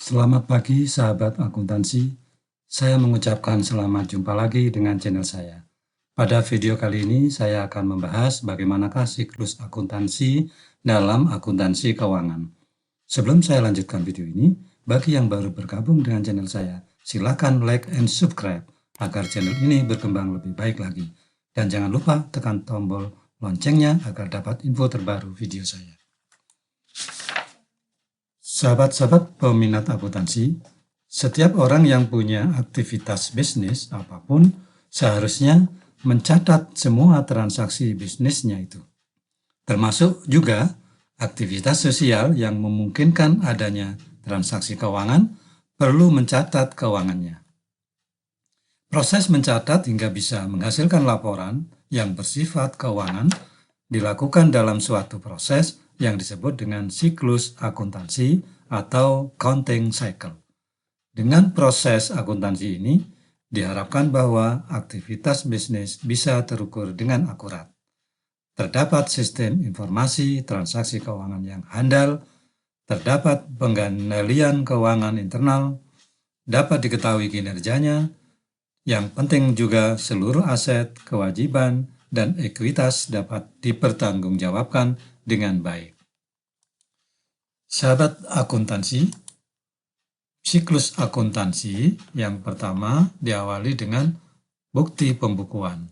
Selamat pagi sahabat akuntansi, saya mengucapkan selamat jumpa lagi dengan channel saya. Pada video kali ini saya akan membahas bagaimanakah siklus akuntansi dalam akuntansi keuangan. Sebelum saya lanjutkan video ini, bagi yang baru bergabung dengan channel saya, silakan like and subscribe agar channel ini berkembang lebih baik lagi. Dan jangan lupa tekan tombol loncengnya agar dapat info terbaru video saya. Sahabat-sahabat peminat akuntansi, setiap orang yang punya aktivitas bisnis apapun seharusnya mencatat semua transaksi bisnisnya itu. Termasuk juga aktivitas sosial yang memungkinkan adanya transaksi keuangan perlu mencatat keuangannya. Proses mencatat hingga bisa menghasilkan laporan yang bersifat keuangan dilakukan dalam suatu proses yang disebut dengan siklus akuntansi atau counting cycle. Dengan proses akuntansi ini, diharapkan bahwa aktivitas bisnis bisa terukur dengan akurat. Terdapat sistem informasi transaksi keuangan yang handal, terdapat pengendalian keuangan internal, dapat diketahui kinerjanya, yang penting juga seluruh aset, kewajiban, dan ekuitas dapat dipertanggungjawabkan dengan baik. Sahabat akuntansi, siklus akuntansi yang pertama diawali dengan bukti pembukuan.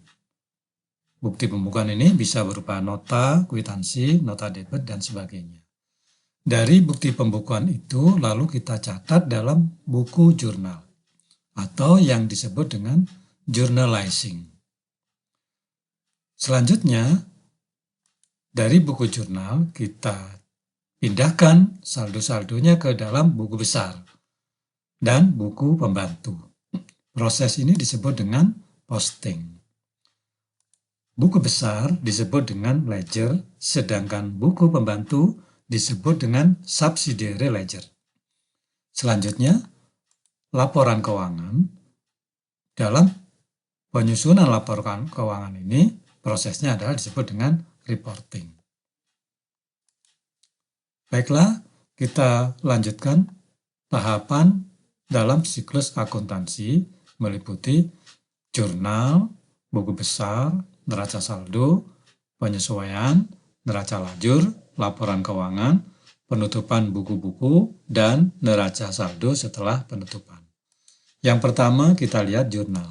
Bukti pembukuan ini bisa berupa nota, kwitansi, nota debit, dan sebagainya. Dari bukti pembukuan itu lalu kita catat dalam buku jurnal atau yang disebut dengan journalizing. Selanjutnya, dari buku jurnal kita pindahkan saldo-saldonya ke dalam buku besar dan buku pembantu. Proses ini disebut dengan posting. Buku besar disebut dengan ledger, sedangkan buku pembantu disebut dengan subsidiary ledger. Selanjutnya, laporan keuangan. Dalam penyusunan laporan keuangan ini, prosesnya adalah disebut dengan reporting. Baiklah, kita lanjutkan tahapan dalam siklus akuntansi meliputi jurnal, buku besar, neraca saldo, penyesuaian, neraca lajur, laporan keuangan, penutupan buku-buku, dan neraca saldo setelah penutupan. Yang pertama kita lihat jurnal.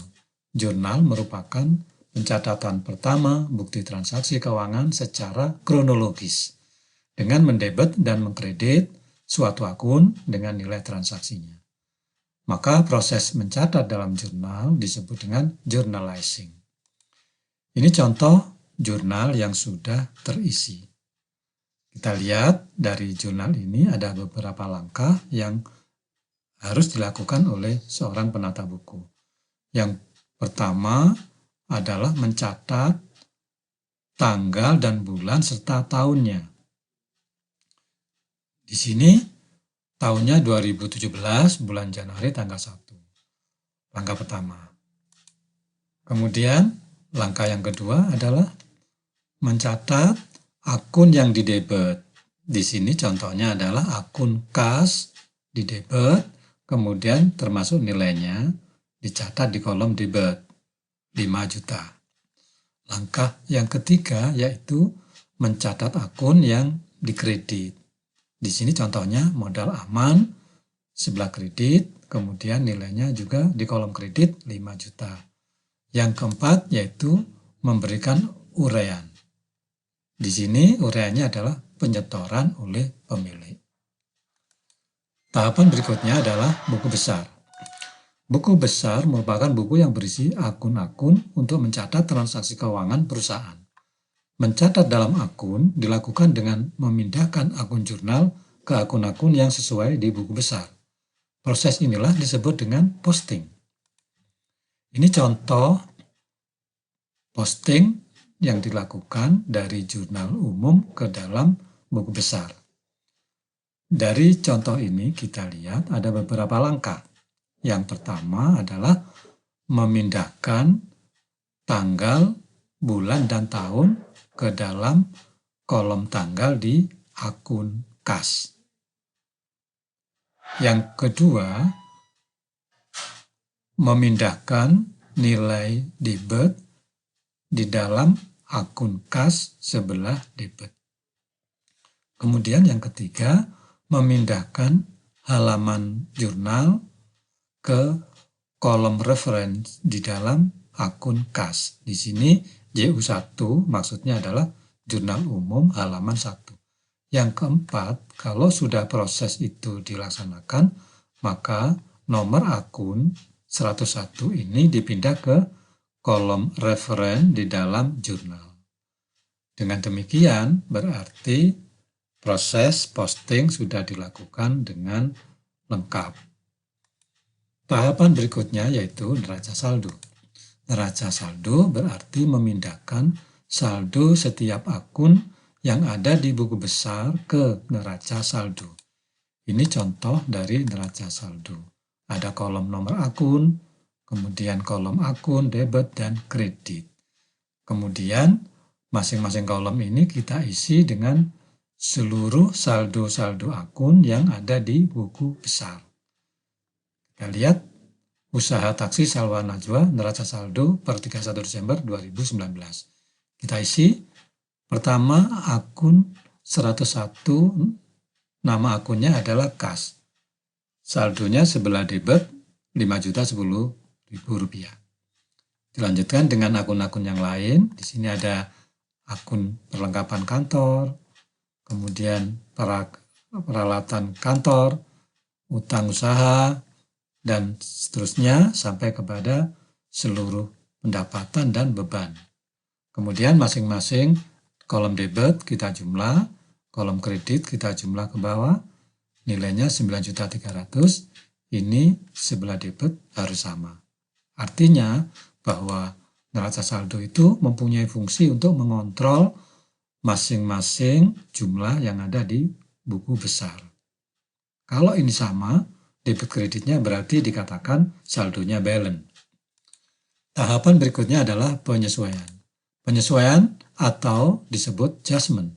Jurnal merupakan pencatatan pertama bukti transaksi keuangan secara kronologis dengan mendebet dan mengkredit suatu akun dengan nilai transaksinya. Maka proses mencatat dalam jurnal disebut dengan journalizing. Ini contoh jurnal yang sudah terisi. Kita lihat dari jurnal ini ada beberapa langkah yang harus dilakukan oleh seorang penata buku. Yang pertama adalah mencatat tanggal dan bulan serta tahunnya. Di sini tahunnya 2017, bulan Januari tanggal 1. Langkah pertama. Kemudian langkah yang kedua adalah mencatat akun yang didebet. Di sini contohnya adalah akun kas didebet, kemudian termasuk nilainya dicatat di kolom debit 5 juta. Langkah yang ketiga yaitu mencatat akun yang dikredit. Di sini contohnya modal aman sebelah kredit, kemudian nilainya juga di kolom kredit 5 juta. Yang keempat yaitu memberikan uraian. Di sini uraiannya adalah penyetoran oleh pemilik. Tahapan berikutnya adalah buku besar. Buku besar merupakan buku yang berisi akun-akun untuk mencatat transaksi keuangan perusahaan. Mencatat dalam akun dilakukan dengan memindahkan akun jurnal ke akun-akun yang sesuai di buku besar. Proses inilah disebut dengan posting. Ini contoh posting yang dilakukan dari jurnal umum ke dalam buku besar. Dari contoh ini kita lihat ada beberapa langkah. Yang pertama adalah memindahkan tanggal, bulan, dan tahun ke dalam kolom tanggal di akun kas. Yang kedua, memindahkan nilai debit di dalam akun kas sebelah debit. Kemudian yang ketiga, memindahkan halaman jurnal ke kolom reference di dalam akun kas. Di sini JU1 maksudnya adalah jurnal umum halaman 1. Yang keempat, kalau sudah proses itu dilaksanakan, maka nomor akun 101 ini dipindah ke kolom referen di dalam jurnal. Dengan demikian, berarti proses posting sudah dilakukan dengan lengkap. Tahapan berikutnya yaitu neraca saldo. Neraca saldo berarti memindahkan saldo setiap akun yang ada di buku besar ke neraca saldo. Ini contoh dari neraca saldo. Ada kolom nomor akun, kemudian kolom akun, debit, dan kredit. Kemudian masing-masing kolom ini kita isi dengan seluruh saldo-saldo akun yang ada di buku besar. Kita lihat usaha taksi Salwa Najwa neraca saldo per 31 Desember 2019. Kita isi pertama akun 101, nama akunnya adalah kas. Saldonya sebelah debit 5.010.000 rupiah. Dilanjutkan dengan akun-akun yang lain. Di sini ada akun perlengkapan kantor, kemudian peralatan kantor, utang usaha, dan seterusnya sampai kepada seluruh pendapatan dan beban. Kemudian masing-masing kolom debit kita jumlah, kolom kredit kita jumlah ke bawah, nilainya 9.300.000, ini sebelah debit harus sama. Artinya bahwa neraca saldo itu mempunyai fungsi untuk mengontrol masing-masing jumlah yang ada di buku besar. Kalau ini sama, debit kreditnya berarti dikatakan saldonya balance. Tahapan berikutnya adalah penyesuaian. Penyesuaian atau disebut adjustment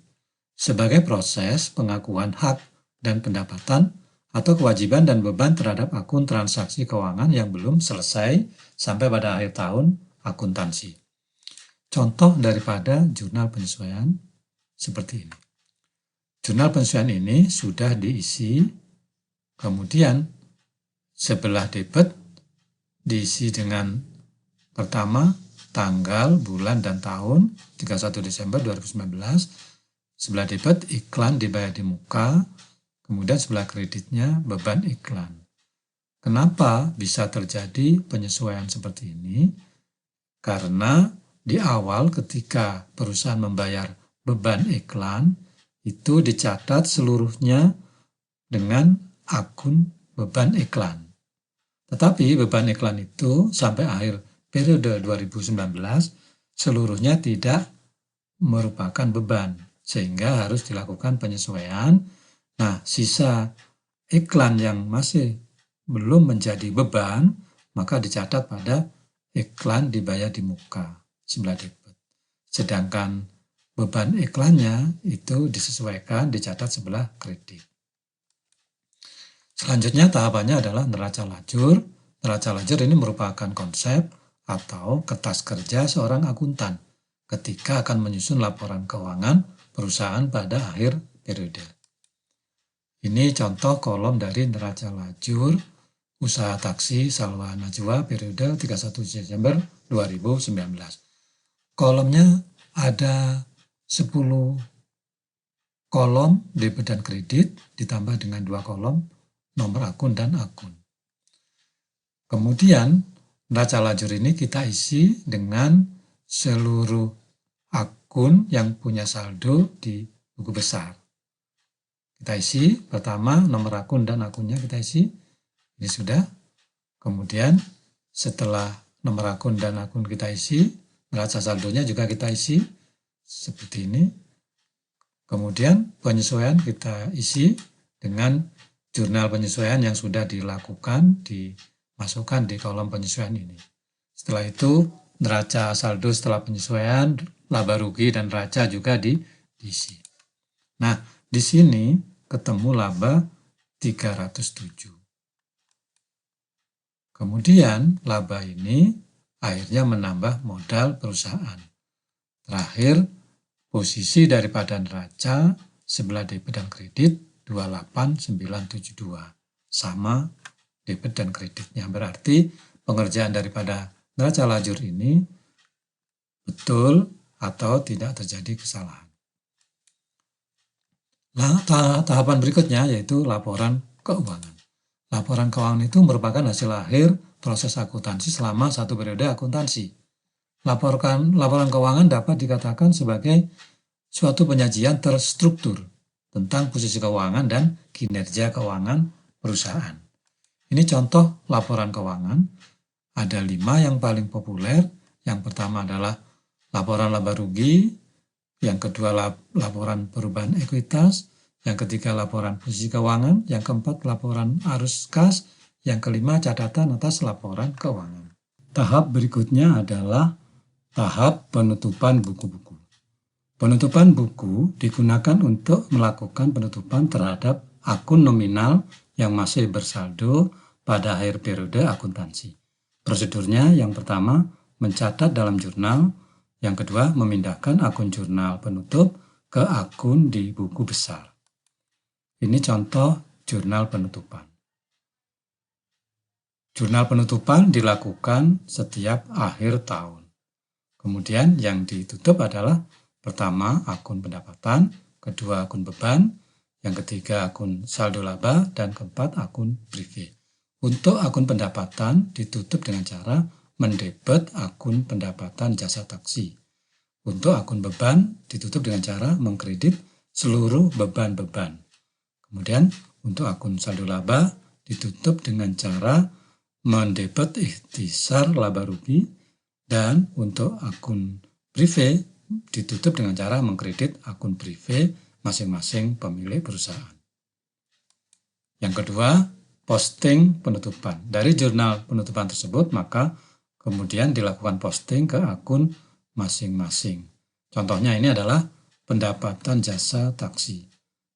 sebagai proses pengakuan hak dan pendapatan atau kewajiban dan beban terhadap akun transaksi keuangan yang belum selesai sampai pada akhir tahun akuntansi. Contoh daripada jurnal penyesuaian seperti ini. Jurnal penyesuaian ini sudah diisi, kemudian sebelah debit diisi dengan pertama tanggal, bulan, dan tahun 31 Desember 2019. Sebelah debit iklan dibayar di muka, kemudian sebelah kreditnya beban iklan. Kenapa bisa terjadi penyesuaian seperti ini? Karena di awal ketika perusahaan membayar beban iklan, itu dicatat seluruhnya dengan akun beban iklan. Tetapi beban iklan itu sampai akhir periode 2019 seluruhnya tidak merupakan beban, sehingga harus dilakukan penyesuaian. Nah, sisa iklan yang masih belum menjadi beban, maka dicatat pada iklan dibayar di muka sebelah debit. Sedangkan beban iklannya itu disesuaikan, dicatat sebelah kredit. Selanjutnya tahapannya adalah neraca lajur. Neraca lajur ini merupakan konsep atau kertas kerja seorang akuntan ketika akan menyusun laporan keuangan perusahaan pada akhir periode. Ini contoh kolom dari neraca lajur usaha taksi Salwa Najwa periode 31 Desember 2019. Kolomnya ada 10 kolom debit dan kredit ditambah dengan 2 kolom nomor akun dan akun. Kemudian neraca lajur ini kita isi dengan seluruh akun yang punya saldo di buku besar. Kita isi pertama nomor akun dan akunnya kita isi. Ini sudah. Kemudian setelah nomor akun dan akun kita isi, neraca saldonya juga kita isi seperti ini. Kemudian penyesuaian kita isi dengan jurnal penyesuaian yang sudah dilakukan, dimasukkan di kolom penyesuaian ini. Setelah itu neraca saldo setelah penyesuaian, laba rugi dan neraca juga diisi. Nah, di sini ketemu laba 307. Kemudian laba ini akhirnya menambah modal perusahaan. Terakhir, posisi daripada neraca sebelah debit dan kredit 28972. Sama debit dan kreditnya. Berarti pengerjaan daripada neraca lajur ini betul atau tidak terjadi kesalahan. Tahapan berikutnya yaitu laporan keuangan. Laporan keuangan itu merupakan hasil akhir proses akuntansi selama satu periode akuntansi. Laporan keuangan dapat dikatakan sebagai suatu penyajian terstruktur tentang posisi keuangan dan kinerja keuangan perusahaan. Ini contoh laporan keuangan. Ada 5 yang paling populer. Yang pertama adalah laporan laba rugi, yang kedua laporan perubahan ekuitas, yang ketiga laporan posisi keuangan, yang keempat laporan arus kas, yang kelima catatan atas laporan keuangan. Tahap berikutnya adalah tahap penutupan buku-buku. Penutupan buku digunakan untuk melakukan penutupan terhadap akun nominal yang masih bersaldo pada akhir periode akuntansi. Prosedurnya yang pertama mencatat dalam jurnal, yang kedua memindahkan akun jurnal penutup ke akun di buku besar. Ini contoh jurnal penutupan. Jurnal penutupan dilakukan setiap akhir tahun. Kemudian yang ditutup adalah pertama akun pendapatan, kedua akun beban, yang ketiga akun saldo laba, dan keempat akun prive. Untuk akun pendapatan ditutup dengan cara mendebet akun pendapatan jasa taksi. Untuk akun beban ditutup dengan cara mengkredit seluruh beban-beban. Kemudian untuk akun saldo laba ditutup dengan cara mendebet ikhtisar laba rugi, dan untuk akun prive ditutup dengan cara mengkredit akun prive masing-masing pemilik perusahaan. Yang kedua, posting penutupan. Dari jurnal penutupan tersebut maka kemudian dilakukan posting ke akun masing-masing. Contohnya ini adalah pendapatan jasa taksi.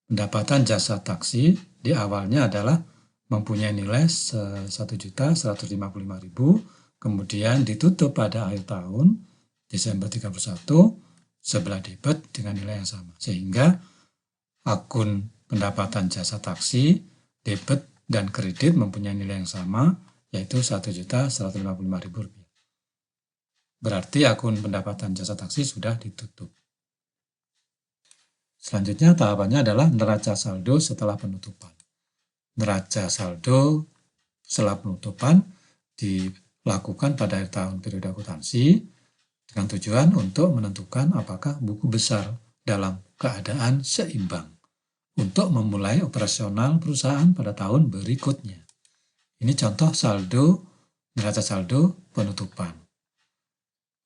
Pendapatan jasa taksi di awalnya adalah mempunyai nilai 1.155.000, kemudian ditutup pada akhir tahun Desember 31 sebelah debit dengan nilai yang sama. Sehingga akun pendapatan jasa taksi, debit dan kredit mempunyai nilai yang sama, yaitu 1.155.000 rupiah. Berarti akun pendapatan jasa taksi sudah ditutup. Selanjutnya tahapannya adalah neraca saldo setelah penutupan. Neraca saldo setelah penutupan dilakukan pada akhir tahun periode akuntansi dengan tujuan untuk menentukan apakah buku besar dalam keadaan seimbang untuk memulai operasional perusahaan pada tahun berikutnya. Ini contoh saldo, neraca saldo penutupan.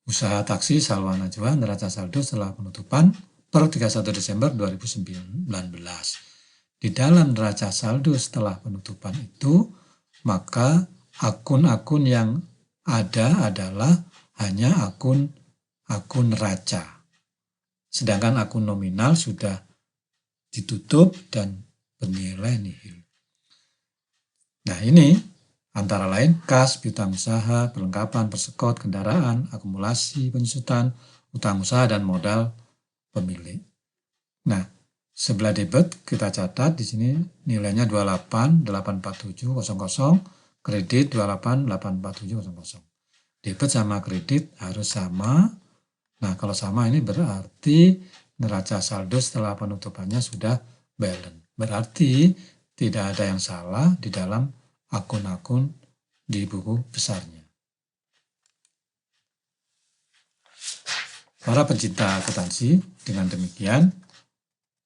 Usaha taksi Salwa Najwa neraca saldo setelah penutupan per 31 Desember 2019. Di dalam neraca saldo setelah penutupan itu, maka akun-akun yang ada adalah hanya akun neraca. Sedangkan akun nominal sudah ditutup dan bernilai nihil. Nah ini antara lain kas, piutang usaha, perlengkapan, persekot, kendaraan, akumulasi, penyusutan, utang usaha, dan modal pemilik. Nah, sebelah debit kita catat di sini nilainya 28.84700, kredit 28.84700. Debit sama kredit harus sama. Nah, kalau sama ini berarti neraca saldo setelah penutupannya sudah balance. Berarti tidak ada yang salah di dalam akun-akun di buku besarnya. Para pencinta akuntansi, dengan demikian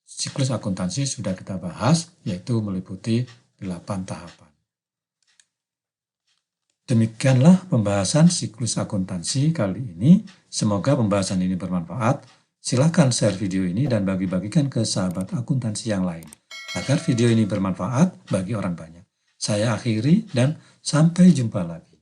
siklus akuntansi sudah kita bahas, yaitu meliputi 8 tahapan. Demikianlah pembahasan siklus akuntansi kali ini. Semoga pembahasan ini bermanfaat. Silahkan share video ini dan bagi-bagikan ke sahabat akuntansi yang lain, agar video ini bermanfaat bagi orang banyak. Saya akhiri dan sampai jumpa lagi.